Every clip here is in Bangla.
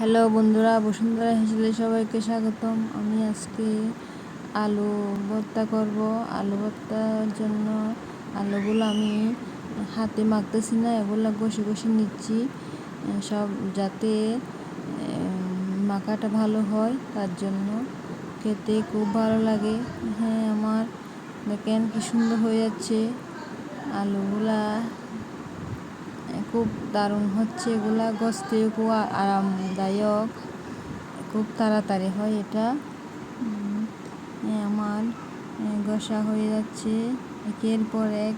হ্যালো বন্ধুরা, বসুন্ধরা হেসেলে সবাইকে স্বাগতম। আমি আজকে আলু ভর্তা করব। আলু ভর্তার জন্য আলুগুলো আমি হাতে মাখতেছি না, এগুলো ঘষে ঘষে নিচ্ছি সব, যাতে মাখাটা ভালো হয়, তার জন্য। খেতে খুব ভালো লাগে। হ্যাঁ, আমার দেখেন কি সুন্দর হয়ে যাচ্ছে আলুগুলা, খুব দারুণ হচ্ছে। এগুলা গছতেও খুব আরামদায়ক, খুব তাড়াতাড়ি হয় এটা। আমার ঘষা হয়ে যাচ্ছে একের পর এক।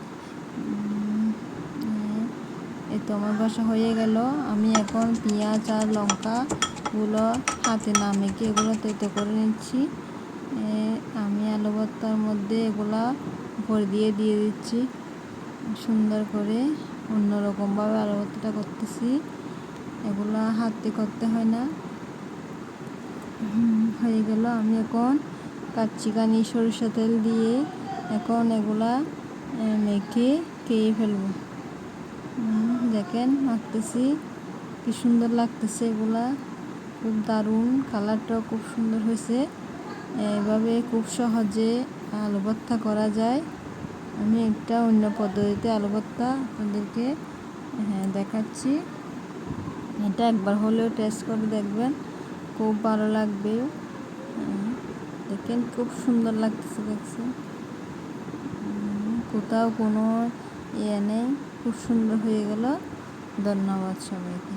এই তো আমার ঘষা হয়ে গেল। আমি এখন পেঁয়াজ আর লঙ্কাগুলো হাতে না মেখে এগুলো তেতো করে নিচ্ছি। আমি আলু ভর্তার মধ্যে এগুলা উপর দিয়ে দিচ্ছি সুন্দর করে। অন্যরকমভাবে আলু ভর্তাটা করতেছি, এগুলা হাতে করতে হয় না। হয়ে গেল। আমি এখন কাচ্চিঘানি সরিষা তেল দিয়ে এখন এগুলা মেখে খেয়ে ফেলবো। দেখেন মাখতেছি, কি সুন্দর লাগতেছে। এগুলা খুব দারুণ, কালারটাও খুব সুন্দর হয়েছে। এভাবে খুব সহজে আলু ভর্তা করা যায়। আমি একটা অন্য পদ্ধতিতে আলু ভর্তা আপনাদেরকে দেখাচ্ছি। এটা একবার হলেও টেস্ট করে দেখবেন, খুব ভালো লাগবে। দেখেন খুব সুন্দর লাগতেছে, দেখছেন? কোথাও কোনো ইয়ে নেই, খুব সুন্দর হয়ে গেল। ধন্যবাদ সবাইকে।